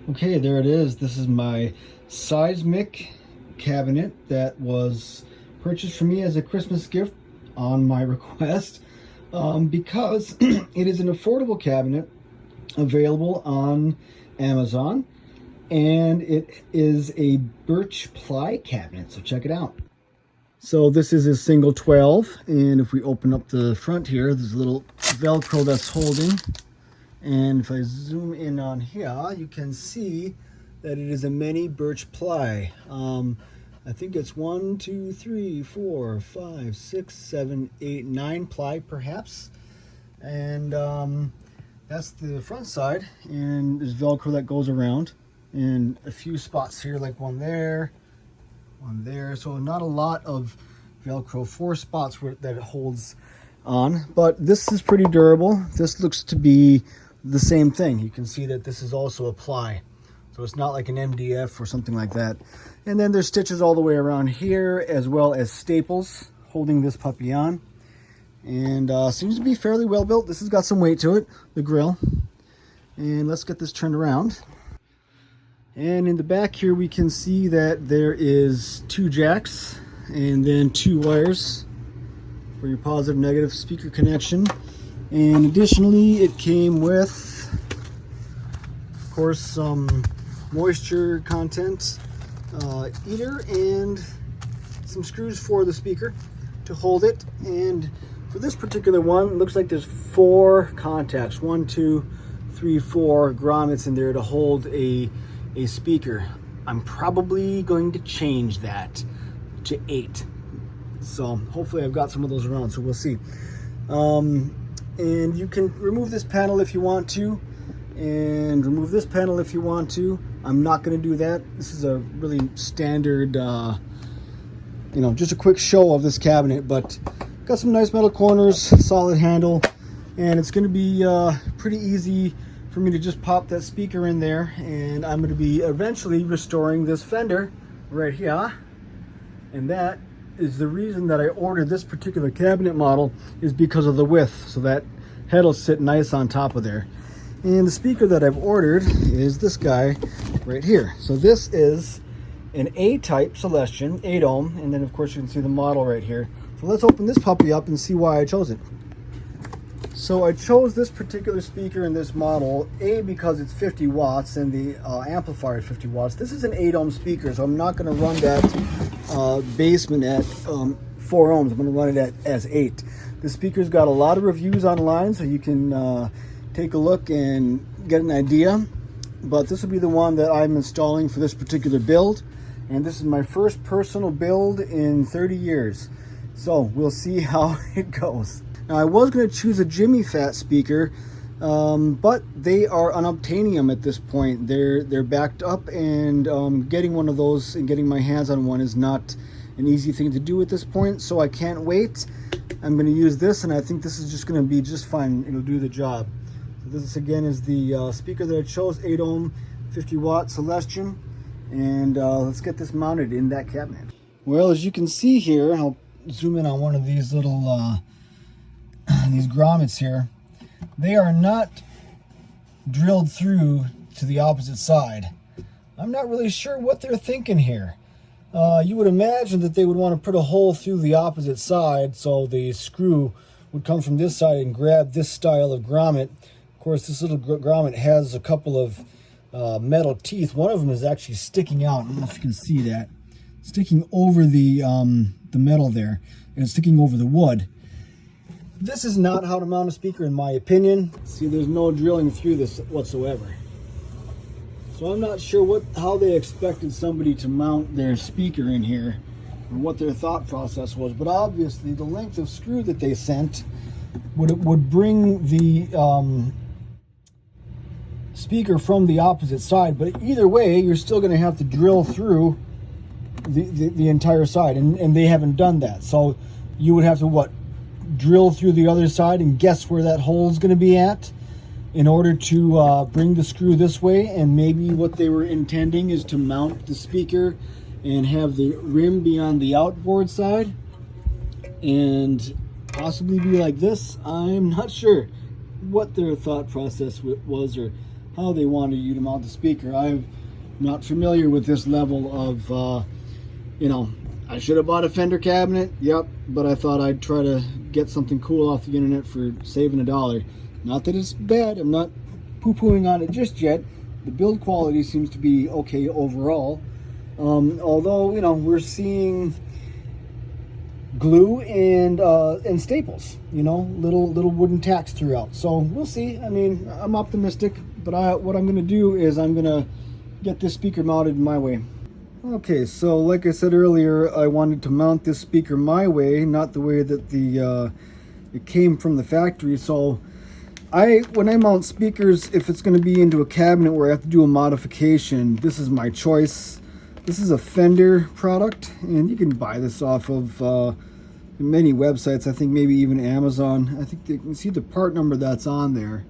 Okay, there it is. This is my seismic cabinet that was purchased for me as a Christmas gift on my request because it is an affordable cabinet available on Amazon, and it is a birch ply cabinet, so check it out. So this is a single 12, and if we open up the front here, there's a little Velcro that's holding. And if I zoom in on here, you can see that it is a mini birch ply. I think it's 1, 2, 3, 4, 5, 6, 7, 8, 9 ply perhaps. And that's the front side. And there's Velcro that goes around. And a few spots here, like one there. So not a lot of Velcro, 4 spots that it holds on. But this is pretty durable. This looks to be the same thing. You can see that this is also a ply, so it's not like an MDF or something like that. And then there's stitches all the way around here, as well as staples holding this puppy on. And seems to be fairly well built. This has got some weight to it, the grill. And let's get this turned around. And in the back here we can see that there is 2 jacks and then 2 wires for your positive negative speaker connection. And additionally, it came with, of course, some moisture content eater and some screws for the speaker to hold it. And for this particular one, it looks like there's 4 contacts, 1, 2, 3, 4 grommets in there to hold a speaker. I'm probably going to change that to 8. So hopefully I've got some of those around, so we'll see. And you can remove this panel if you want to, and remove this panel if you want to. I'm not going to do that. This is a really standard, just a quick show of this cabinet, but got some nice metal corners, solid handle, and it's going to be pretty easy for me to just pop that speaker in there. And I'm going to be eventually restoring this fender right here, and that is the reason that I ordered this particular cabinet model, is because of the width, so that head will sit nice on top of there. And the speaker that I've ordered is this guy right here. So this is an A-type Celestion 8 ohm, and then of course you can see the model right here. So let's open this puppy up and see why I chose it. So I chose this particular speaker in this model, because it's 50 watts and the amplifier is 50 watts. This is an 8 ohm speaker, so I'm not going to run that basement at 4 ohms. I'm going to run it as 8. The speaker's got a lot of reviews online, so you can take a look and get an idea. But this will be the one that I'm installing for this particular build. And this is my first personal build in 30 years. So we'll see how it goes. Now, I was going to choose a Jimmy Fat speaker, but they are unobtainium at this point. They're backed up, and getting one of those and getting my hands on one is not an easy thing to do at this point, so I can't wait. I'm going to use this, and I think this is just going to be just fine. It'll do the job. So this, again, is the speaker that I chose, 8 ohm, 50 watt Celestion, and let's get this mounted in that cabinet. Well, as you can see here, I'll zoom in on one of these little these grommets here. They are not drilled through to the opposite side. I'm not really sure what they're thinking here. You would imagine that they would want to put a hole through the opposite side, so the screw would come from this side and grab this style of grommet. Of course, this little grommet has a couple of metal teeth. One of them is actually sticking out. I don't know if you can see that. Sticking over the metal there, and it's sticking over the wood. This is not how to mount a speaker, in my opinion. See, there's no drilling through this whatsoever. So I'm not sure how they expected somebody to mount their speaker in here, or what their thought process was. But obviously, the length of screw that they sent would bring the speaker from the opposite side. But either way, you're still going to have to drill through the entire side, and they haven't done that. So you would have to drill through the other side and guess where that hole is going to be at in order to bring the screw this way. And maybe what they were intending is to mount the speaker and have the rim be on the outboard side and possibly be like this. I'm not sure what their thought process was, or how they wanted you to mount the speaker. I'm not familiar with this level of, you know, I should have bought a Fender cabinet, yep, but I thought I'd try to get something cool off the internet for saving $1. Not that it's bad, I'm not poo-pooing on it just yet. The build quality seems to be okay overall. Although, you know, we're seeing glue and staples, you know, little wooden tacks throughout. So we'll see. I mean, I'm optimistic, but what I'm going to do is I'm going to get this speaker mounted my way. Okay, so like I said earlier, I wanted to mount this speaker my way, not the way that it came from the factory. So when I mount speakers, if it's going to be into a cabinet where I have to do a modification, this is my choice. This is a Fender product, and you can buy this off of many websites. I think maybe even Amazon. I think you can see the part number that's on there.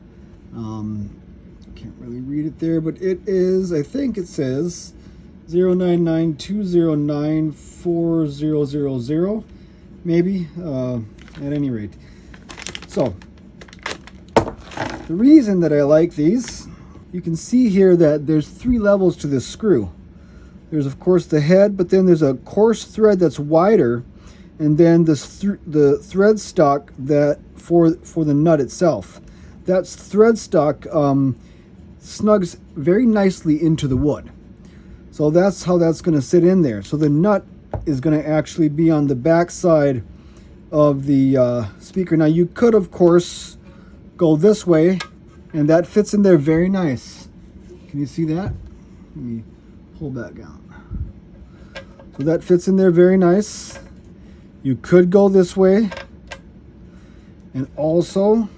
Can't really read it there, but it is, I think it says 099209400, maybe, at any rate. So the reason that I like these, you can see here that there's 3 levels to this screw. There's of course the head, but then there's a coarse thread that's wider, and then the thread stock that for the nut itself. That thread stock snugs very nicely into the wood. So that's how that's going to sit in there. So the nut is going to actually be on the back side of the speaker. Now you could of course go this way, and that fits in there very nice. Can you see that? Let me pull that down. So that fits in there very nice. You could go this way, and also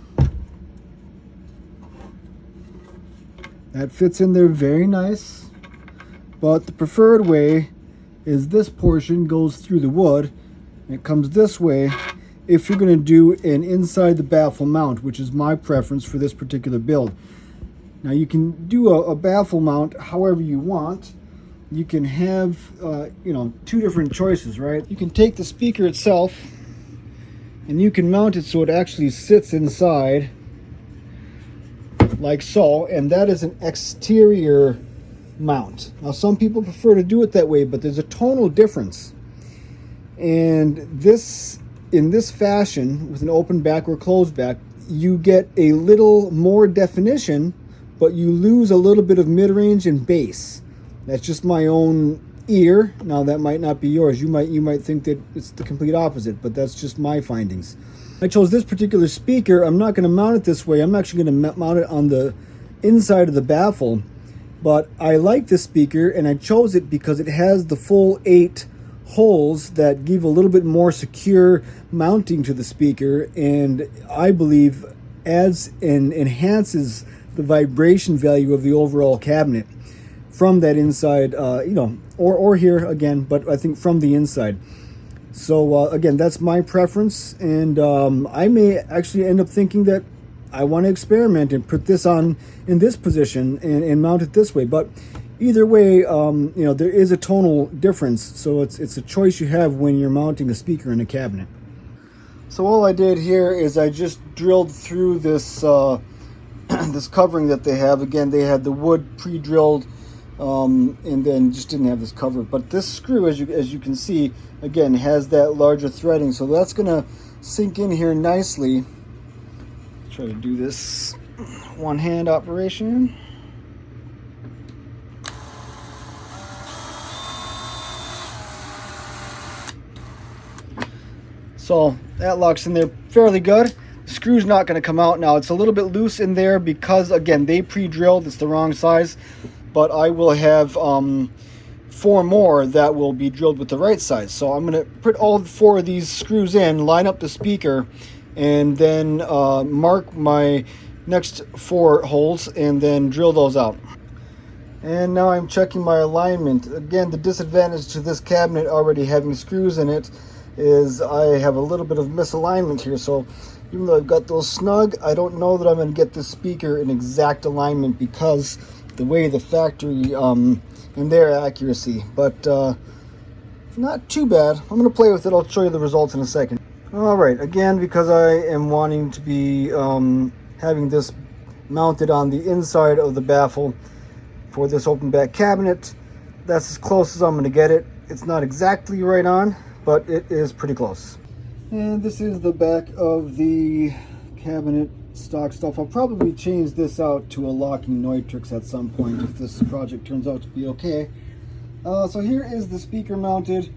that fits in there very nice. But the preferred way is this portion goes through the wood, and it comes this way if you're going to do an inside the baffle mount, which is my preference for this particular build. Now you can do a baffle mount however you want. You can have, you know, 2 different choices, right? You can take the speaker itself and you can mount it so it actually sits inside like so, and that is an exterior mount. Now some people prefer to do it that way, but there's a tonal difference. And this, in this fashion, with an open back or closed back, you get a little more definition, but you lose a little bit of mid-range and bass. That's just my own ear. Now that might not be yours. You might think that it's the complete opposite, but that's just my findings. I chose this particular speaker. I'm not going to mount it this way. I'm actually going to mount it on the inside of the baffle. But I like this speaker, and I chose it because it has the full 8 holes that give a little bit more secure mounting to the speaker, and I believe adds and enhances the vibration value of the overall cabinet from that inside, you know, or here again, but I think from the inside. So again, that's my preference, and I may actually end up thinking that I want to experiment and put this on in this position and mount it this way. But either way, you know, there is a tonal difference, so it's a choice you have when you're mounting a speaker in a cabinet. So all I did here is I just drilled through this this covering that they have. Again, they had the wood pre-drilled, and then just didn't have this cover. But this screw, as you can see, again, has that larger threading, so that's gonna sink in here nicely. Try to do this one-hand operation. So that locks in there fairly good. The screw's not going to come out now. It's a little bit loose in there because, again, they pre-drilled. It's the wrong size. But I will have 4 more that will be drilled with the right size. So I'm going to put all 4 of these screws in, line up the speaker, and then mark my next 4 holes and then drill those out. And now I'm checking my alignment. Again, the disadvantage to this cabinet already having screws in it is I have a little bit of misalignment here. So even though I've got those snug, I don't know that I'm going to get this speaker in exact alignment because the way the factory and their accuracy. But not too bad. I'm going to play with it. I'll show you the results in a second. All right, again, because I am wanting to be having this mounted on the inside of the baffle for this open back cabinet. That's as close as I'm going to get it. It's not exactly right on, but it is pretty close. And this is the back of the cabinet, stock stuff. I'll probably change this out to a locking Neutrix at some point if this project turns out to be okay. So here is the speaker mounted,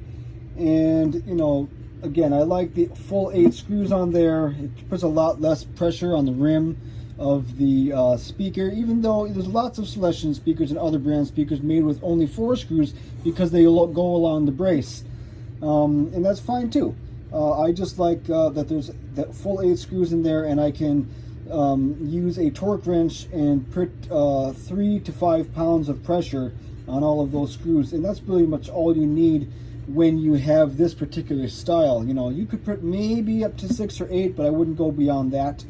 and you know, again, I like the full 8 screws on there. It puts a lot less pressure on the rim of the speaker, even though there's lots of Celestion speakers and other brand speakers made with only 4 screws because they go along the brace, and that's fine too. I just like that there's that full 8 screws in there, and I can use a torque wrench and put 3 to 5 pounds of pressure on all of those screws, and that's pretty much all you need when you have this particular style. You know, you could put maybe up to 6 or 8, but I wouldn't go beyond that,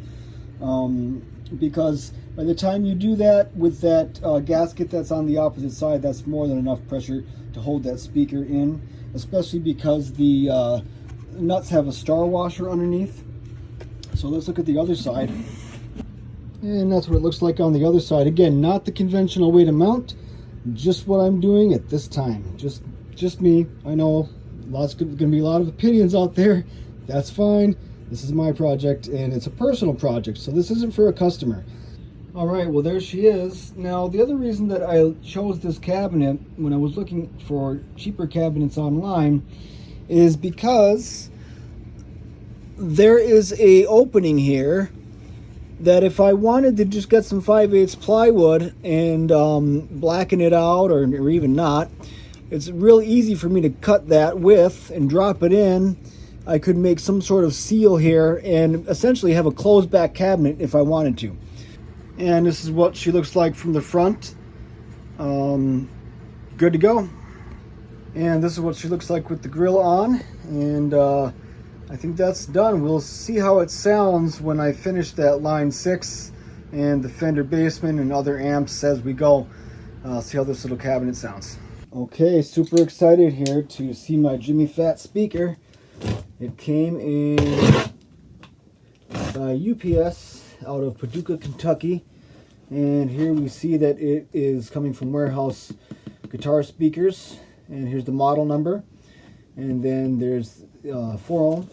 because by the time you do that with that gasket that's on the opposite side, that's more than enough pressure to hold that speaker in, especially because the nuts have a star washer underneath. So let's look at the other side, and that's what it looks like on the other side. Again, not the conventional way to mount, just what I'm doing at this time. Just me. I know going to be a lot of opinions out there. That's fine. This is my project, and it's a personal project, so this isn't for a customer. All right, well, there she is. Now, the other reason that I chose this cabinet when I was looking for cheaper cabinets online is because there is a opening here that if I wanted to just get some 5/8 plywood and blacken it out, or even not, it's real easy for me to cut that width and drop it in. I could make some sort of seal here and essentially have a closed back cabinet if I wanted to. And this is what she looks like from the front. Good to go. And this is what she looks like with the grill on, and I think that's done. We'll see how it sounds when I finish that line 6 and the Fender Bassman and other amps as we go. See how this little cabinet sounds. Okay, super excited here to see my Jimmy Fat speaker. It came in by UPS out of Paducah, Kentucky, and here we see that it is coming from Warehouse Guitar Speakers, and here's the model number, and then there's 4 ohm,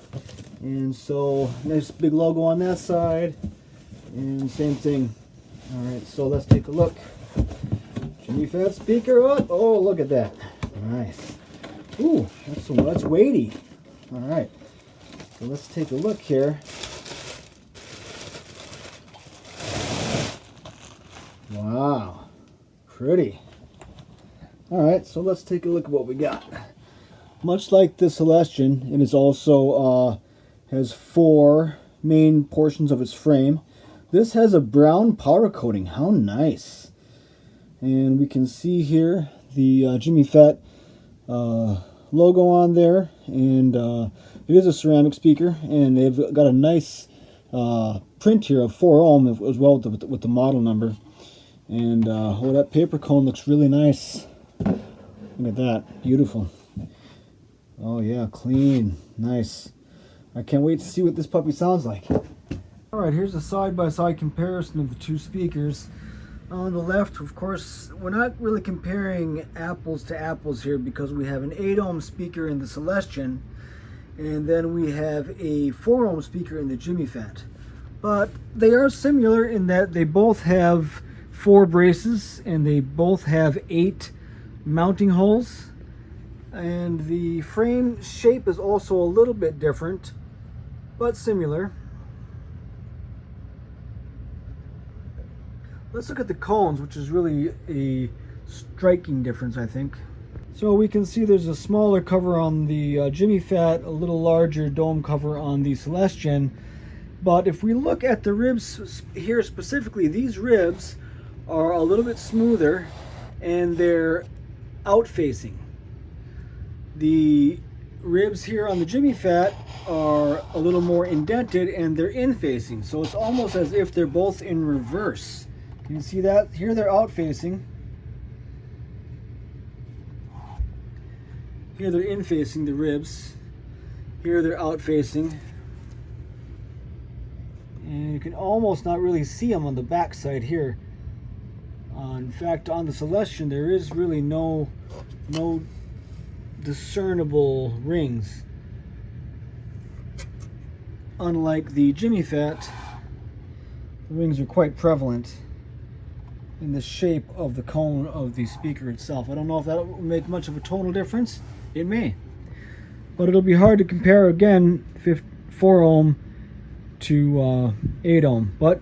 and so nice big logo on that side, and same thing. All right, so let's take a look. Jimmy Fat speaker up. Oh, look at that. Nice. Ooh, that's weighty. All right, so let's take a look here. Wow, pretty. All right, so let's take a look at what we got. Much like the Celestion, it is also has 4 main portions of its frame. This has a brown powder coating. How nice. And we can see here the Jimmy Fat logo on there, and it is a ceramic speaker, and they've got a nice print here of 4 ohm as well with the model number. And oh, that paper cone looks really nice. Look at that, beautiful. Oh yeah, clean, nice. I can't wait to see what this puppy sounds like. All right, here's a side-by-side comparison of the 2 speakers. On the left, of course, we're not really comparing apples to apples here because we have an 8 ohm speaker in the Celestion, and then we have a 4 ohm speaker in the Jimmy Fat. But they are similar in that they both have 4 braces, and they both have 8 mounting holes. And the frame shape is also a little bit different, but similar. Let's look at the cones, which is really a striking difference, I think. So we can see there's a smaller cover on the Jimmy Fat, a little larger dome cover on the Celestion. But if we look at the ribs here specifically, these ribs are a little bit smoother and they're out-facing. The ribs here on the Jimmy Fat are a little more indented and they're in-facing. So it's almost as if they're both in reverse. You can see that? Here they're out-facing. Here they're in-facing, the ribs. Here they're out-facing. And you can almost not really see them on the back side here. In fact, on the Celestion, there is really no discernible rings. Unlike the Jimmy Fat, the rings are quite prevalent in the shape of the cone of the speaker itself. I don't know if that will make much of a tonal difference. It may. But it'll be hard to compare again 4 ohm to 8 ohm. But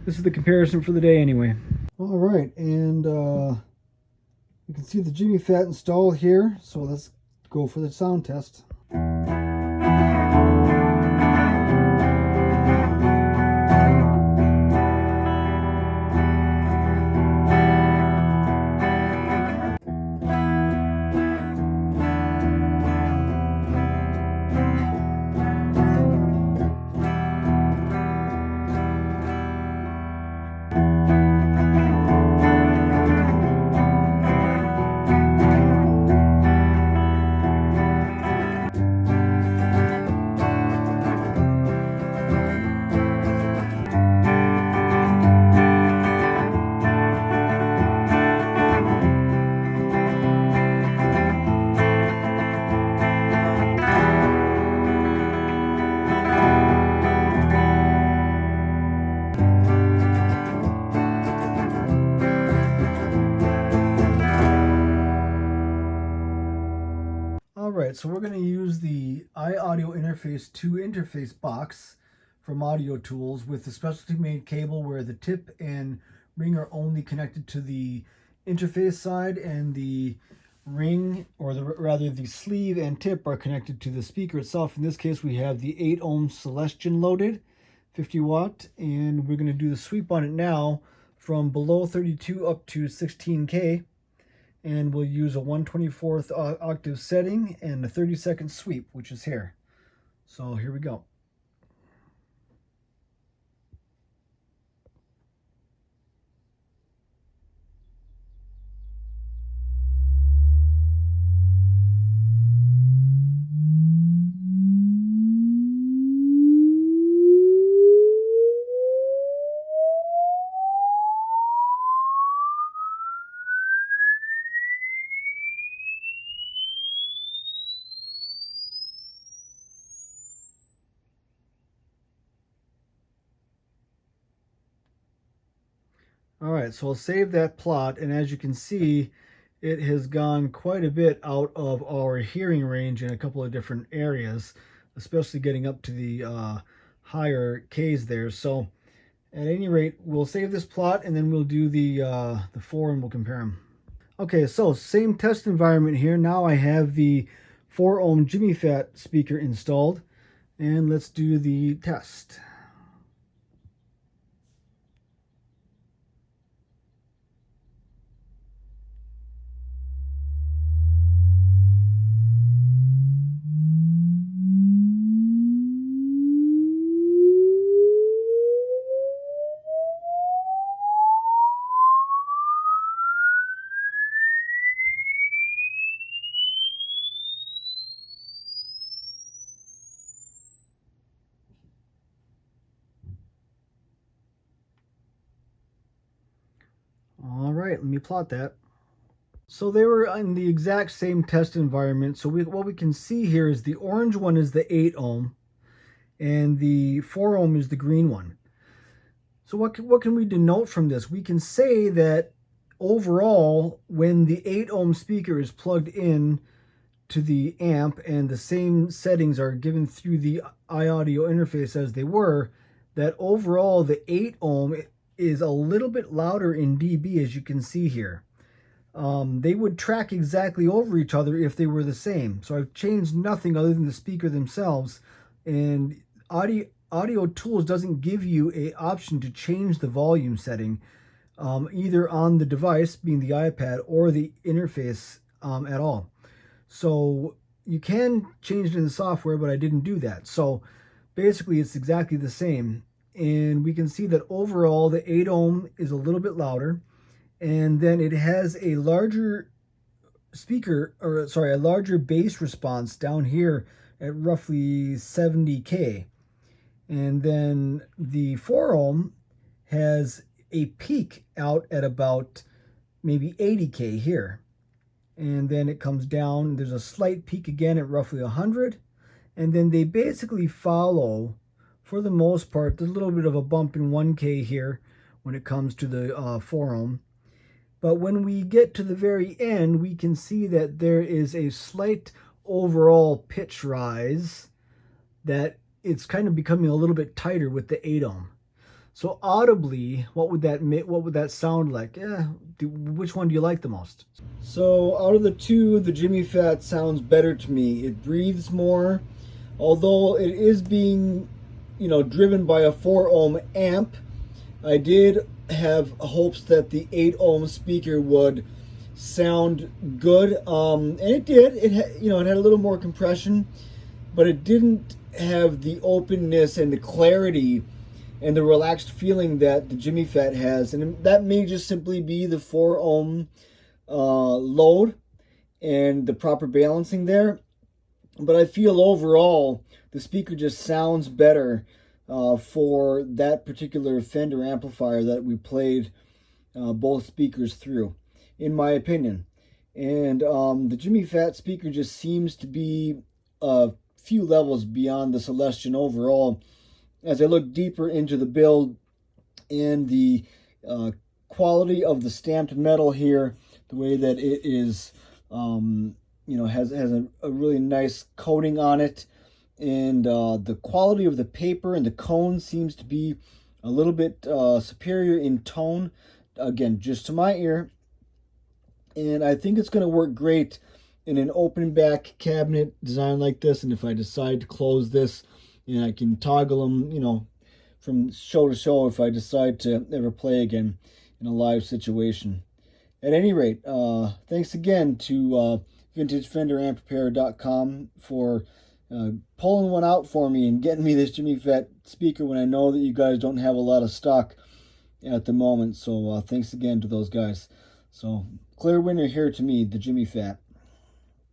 this is the comparison for the day anyway. All right, and you can see the Jimmy Fat installed here. So let's go for the sound test. Alright, so we're going to use the iAudio Interface 2 interface box from AudioTools with the specialty made cable where the tip and ring are only connected to the interface side and the ring, or rather the sleeve and tip, are connected to the speaker itself. In this case we have the 8 ohm Celestion loaded, 50 watt, and we're going to do the sweep on it now from below 32 up to 16K. And we'll use a 1/24th octave setting and a 30-second sweep, which is here. So here we go. Alright, so I'll save that plot, and as you can see, it has gone quite a bit out of our hearing range in a couple of different areas, especially getting up to the higher Ks there. So at any rate, we'll save this plot and then we'll do the 4 and we'll compare them. Okay, so same test environment here. Now I have the 4 ohm Jimmy Fat speaker installed, and let's do the test. All right, let me plot that. So they were in the exact same test environment. So what we can see here is the orange one is the 8 ohm and the 4 ohm is the green one. So what can we denote from this? We can say that overall, when the 8 ohm speaker is plugged in to the amp and the same settings are given through the iAudio interface as they were, that overall the 8 ohm is a little bit louder in dB, as you can see here. They would track exactly over each other if they were the same. So I've changed nothing other than the speaker themselves, and AudioTools doesn't give you an option to change the volume setting either on the device, being the iPad, or the interface at all. So you can change it in the software, but I didn't do that. So basically it's exactly the same. And we can see that overall the 8 ohm is a little bit louder, and then it has a larger a larger bass response down here at roughly 70K. And then the 4 ohm has a peak out at about maybe 80K here. And then it comes down. There's a slight peak again at roughly 100. And then they basically follow, for the most part. There's a little bit of a bump in 1K here when it comes to the 4 ohm. But when we get to the very end, we can see that there is a slight overall pitch rise, that it's kind of becoming a little bit tighter with the 8 ohm. So audibly, what would that sound like? Which one do you like the most? So out of the two, the Jimmy Fat sounds better to me. It breathes more, although it is being, driven by a 4 ohm amp. I did have hopes that the 8 ohm speaker would sound good, and it did. It had a little more compression, but it didn't have the openness and the clarity and the relaxed feeling that the Jimmy Fat has. And that may just simply be the 4 ohm load and the proper balancing there. But I feel overall the speaker just sounds better for that particular Fender amplifier that we played both speakers through, in my opinion. And the Jimmy Fat speaker just seems to be a few levels beyond the Celestion overall. As I look deeper into the build and the quality of the stamped metal here, the way that it is, has a really nice coating on it, and the quality of the paper and the cone seems to be a little bit superior in tone, again, just to my ear. And I think it's going to work great in an open back cabinet design like this. And if I decide to close this, and I can toggle them, from show to show if I decide to ever play again in a live situation. At any rate, thanks again to VintageFenderAmplifier.com for pulling one out for me and getting me this Jimmy Fat speaker when I know that you guys don't have a lot of stock at the moment. So thanks again to those guys. So clear winner here to me, the Jimmy Fat.